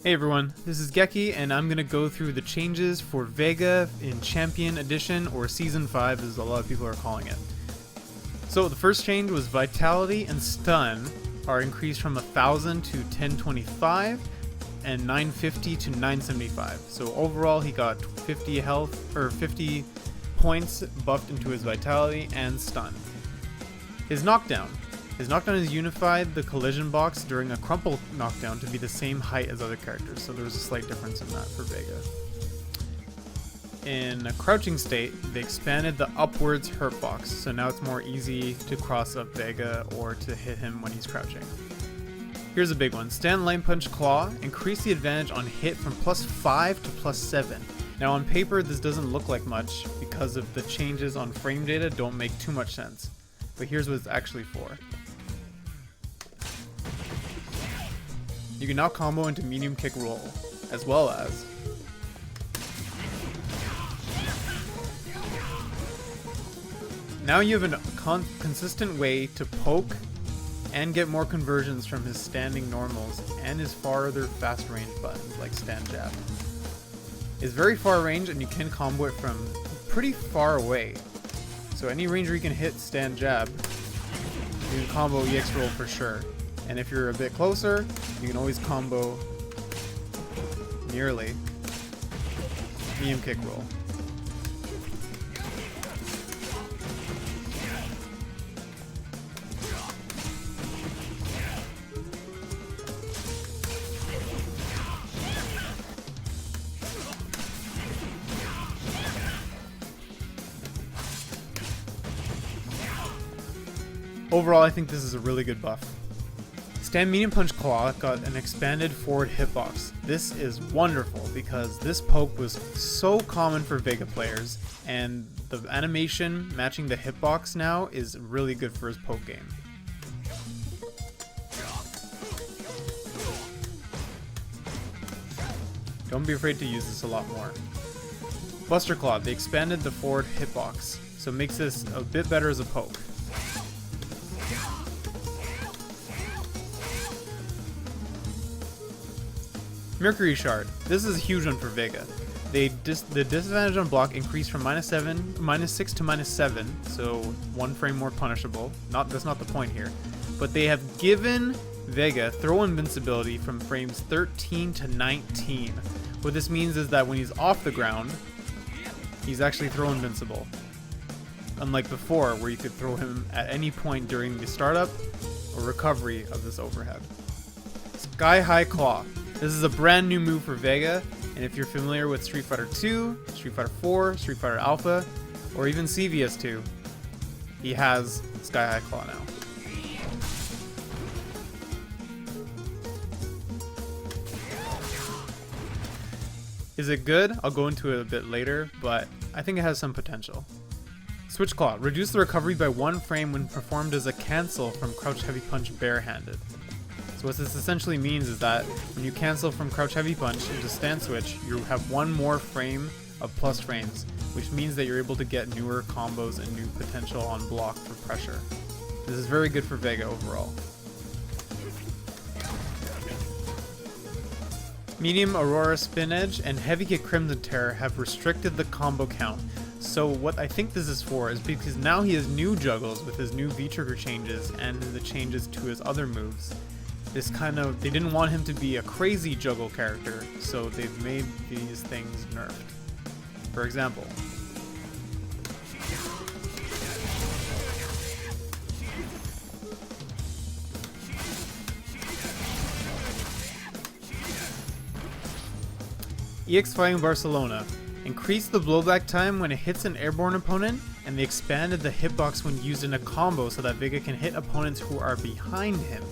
Hey everyone, this is Geki, and I'm going to go through the changes for Vega in Champion Edition, or Season 5 as a lot of people are calling it. So the first change was Vitality and Stun are increased from 1000 to 1025 and 950 to 975. So overall he got 50 health, or 50 points buffed into his Vitality and Stun. His knockdown is unified the collision box during a crumple knockdown to be the same height as other characters, so there was a slight difference in that for Vega. In a crouching state, they expanded the upwards hurt box, so now it's more easy to cross up Vega or to hit him when he's crouching. Here's a big one. Stand Line Punch Claw increased the advantage on hit from +5 to +7. Now on paper this doesn't look like much because of the changes on frame data don't make too much sense, but here's what it's actually for. You can now combo into medium kick roll, as well as now you have a consistent way to poke and get more conversions from his standing normals and his farther fast range buttons like stand jab. It's very far range and you can combo it from pretty far away. So any range where you can hit stand jab, you can combo EX roll for sure. And if you're a bit closer, you can always combo nearly medium kick roll. Overall, I think this is a really good buff. Stand Medium Punch Claw got an expanded forward hitbox. This is wonderful because this poke was so common for Vega players, and the animation matching the hitbox now is really good for his poke game. Don't be afraid to use this a lot more. Buster Claw, they expanded the forward hitbox, so it makes this a bit better as a poke. Mercury Shard. This is a huge one for Vega. The disadvantage on block increased from -6 to -7, so one frame more punishable. That's not the point here. But they have given Vega throw invincibility from frames 13 to 19. What this means is that when he's off the ground, he's actually throw invincible. Unlike before, where you could throw him at any point during the startup or recovery of this overhead. Sky High Claw. This is a brand new move for Vega, and if you're familiar with Street Fighter 2, Street Fighter 4, Street Fighter Alpha, or even CVS2, he has Sky High Claw now. Is it good? I'll go into it a bit later, but I think it has some potential. Switch Claw. Reduce the recovery by 1 frame when performed as a cancel from Crouch Heavy Punch barehanded. So what this essentially means is that when you cancel from Crouch Heavy Punch into Stand Switch, you have 1 more frame of plus frames, which means that you're able to get newer combos and new potential on block for pressure. This is very good for Vega overall. Medium Aurora Spin Edge and Heavy Kick Crimson Terror have restricted the combo count. So what I think this is for is because now he has new juggles with his new V-trigger changes and the changes to his other moves. They didn't want him to be a crazy juggle character, so they've made these things nerfed. For example, EX Flying Barcelona increased the blowback time when it hits an airborne opponent, and they expanded the hitbox when used in a combo so that Vega can hit opponents who are behind him.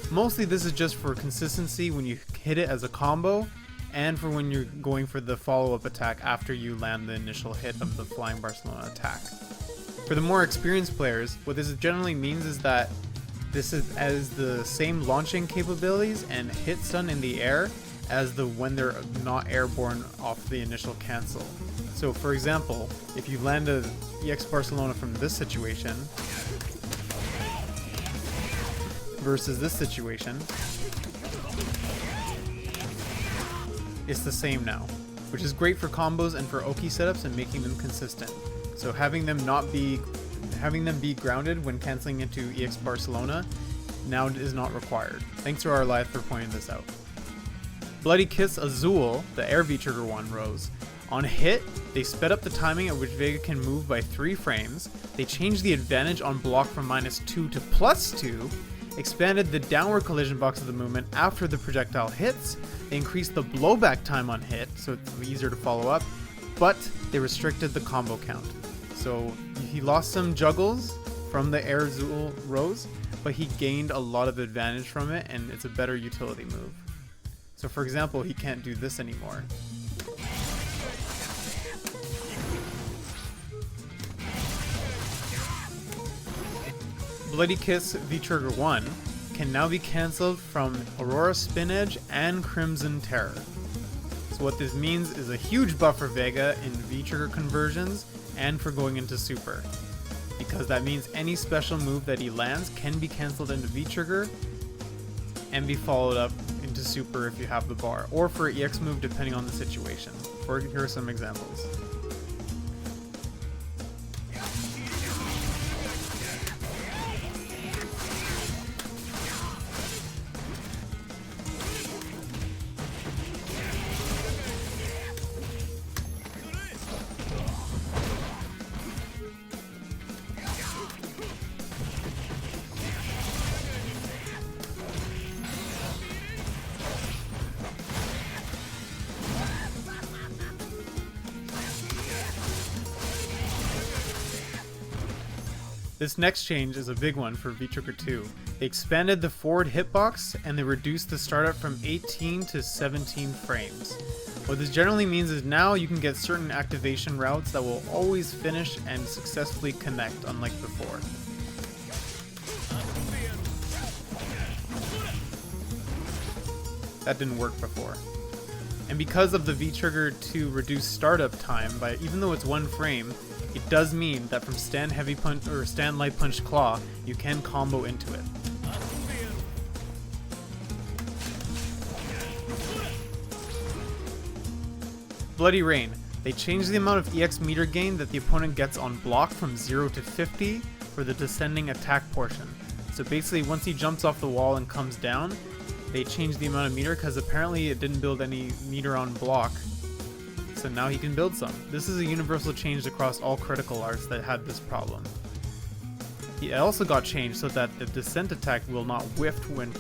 Mostly this is just for consistency when you hit it as a combo, and for when you're going for the follow-up attack after you land the initial hit of the Flying Barcelona attack. For the more experienced players, what this generally means is that this has the same launching capabilities and hit stun in the air as when they're not airborne off the initial cancel. So for example, if you land a EX Barcelona from this situation, versus this situation, it's the same now, which is great for combos and for Oki setups and making them consistent. So having them be grounded when canceling into EX Barcelona now is not required. Thanks to our live for pointing this out. Bloody Kiss Azul, the air V-trigger one, rose. On hit, they sped up the timing at which Vega can move by 3 frames, they changed the advantage on block from -2 to +2, expanded the downward collision box of the movement after the projectile hits, they increased the blowback time on hit, so it's easier to follow up, but they restricted the combo count. So he lost some juggles from the air Azul rose, but he gained a lot of advantage from it, and it's a better utility move. So for example, he can't do this anymore. Bloody Kiss V-Trigger 1 can now be cancelled from Aurora Spin Edge and Crimson Terror. So what this means is a huge buff for Vega in V-Trigger conversions and for going into Super. Because that means any special move that he lands can be cancelled into V-Trigger and be followed up into Super if you have the bar, or for EX move depending on the situation. Here are some examples. This next change is a big one for V-Trigger 2. They expanded the forward hitbox and they reduced the startup from 18 to 17 frames. What this generally means is now you can get certain activation routes that will always finish and successfully connect, unlike before. That didn't work before. And because of the V-Trigger 2 reduced startup time by, even though it's 1 frame, it does mean that from stand heavy punch or stand light punch claw, you can combo into it. Bloody Rain. They changed the amount of EX meter gain that the opponent gets on block from 0 to 50 for the descending attack portion. So basically once he jumps off the wall and comes down, they changed the amount of meter because apparently it didn't build any meter on block. So now he can build some. This is a universal change across all critical arts that had this problem. It also got changed so that the descent attack will not whiff when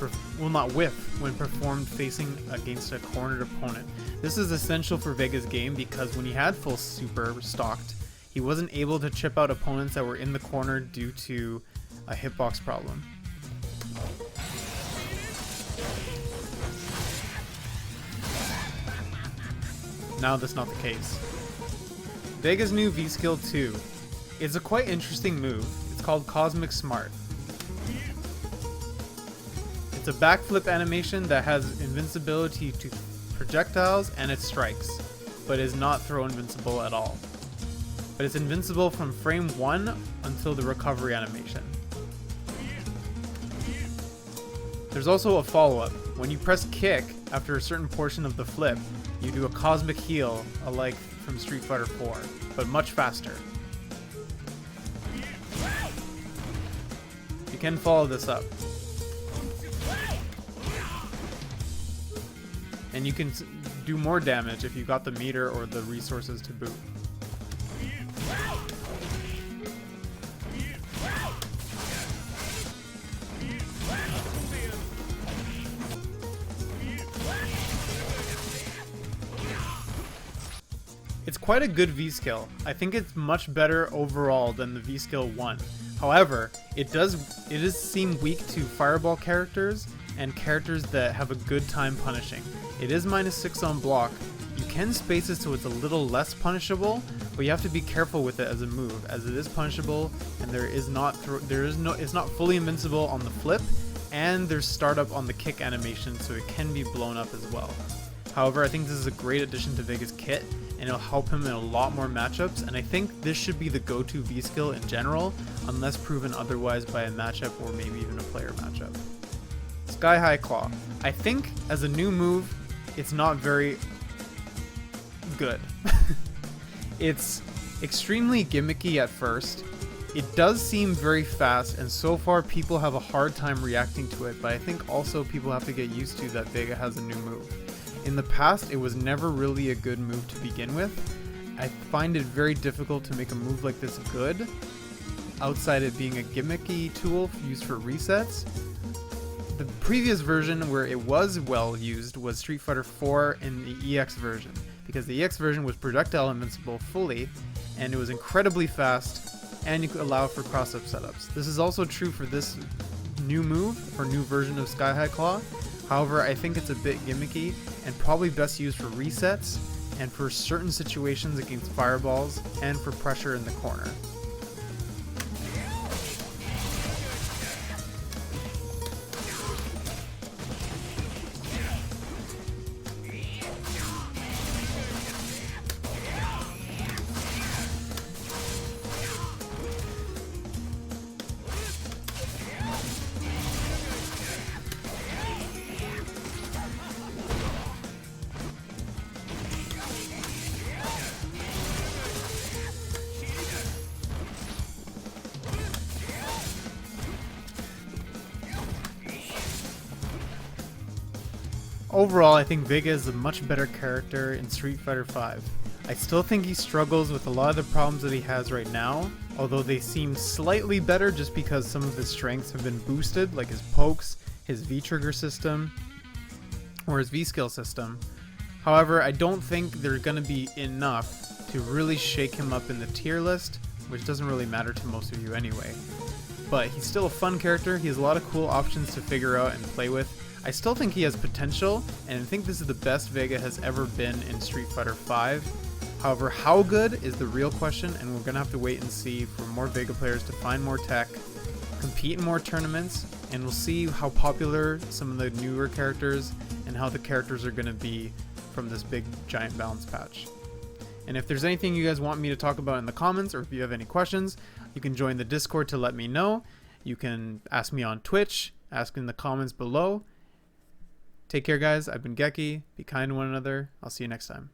performed facing against a cornered opponent. This is essential for Vega's game because when he had full super stocked, he wasn't able to chip out opponents that were in the corner due to a hitbox problem. Now that's not the case. Vega's new V-Skill 2 is a quite interesting move. It's called Cosmic Smart. It's a backflip animation that has invincibility to projectiles and its strikes, but is not throw invincible at all. But it's invincible from frame 1 until the recovery animation. There's also a follow-up. When you press kick after a certain portion of the flip, you do a cosmic heal, alike from Street Fighter 4, but much faster. You can follow this up. And you can do more damage if you got the meter or the resources to boot. It's quite a good V-Skill. I think it's much better overall than the V-Skill 1. However, it does seem weak to fireball characters and characters that have a good time punishing. It is -6 on block. You can space it so it's a little less punishable, but you have to be careful with it as a move, as it is punishable and it's not fully invincible on the flip, and there's startup on the kick animation, so it can be blown up as well. However, I think this is a great addition to Vega's kit, and it'll help him in a lot more matchups, and I think this should be the go-to V-Skill in general, unless proven otherwise by a matchup or maybe even a player matchup. Sky High Claw. I think as a new move, it's not very good. It's extremely gimmicky at first. It does seem very fast, and so far people have a hard time reacting to it, but I think also people have to get used to that Vega has a new move. In the past, it was never really a good move to begin with. I find it very difficult to make a move like this good, outside it being a gimmicky tool used for resets. The previous version where it was well used was Street Fighter 4 in the EX version, because the EX version was projectile invincible fully, and it was incredibly fast, and you could allow for cross-up setups. This is also true for this new move, or new version of Sky High Claw. However, I think it's a bit gimmicky, and probably best used for resets, and for certain situations against fireballs, and for pressure in the corner. Overall, I think Vega is a much better character in Street Fighter V. I still think he struggles with a lot of the problems that he has right now, although they seem slightly better just because some of his strengths have been boosted, like his pokes, his V-trigger system, or his V-skill system. However, I don't think they're going to be enough to really shake him up in the tier list, which doesn't really matter to most of you anyway. But he's still a fun character, he has a lot of cool options to figure out and play with. I still think he has potential, and I think this is the best Vega has ever been in Street Fighter V. However, how good is the real question, and we're going to have to wait and see for more Vega players to find more tech, compete in more tournaments, and we'll see how popular some of the newer characters and how the characters are going to be from this big giant balance patch. And if there's anything you guys want me to talk about in the comments, or if you have any questions, you can join the Discord to let me know. You can ask me on Twitch, ask in the comments below. Take care, guys. I've been Geki. Be kind to one another. I'll see you next time.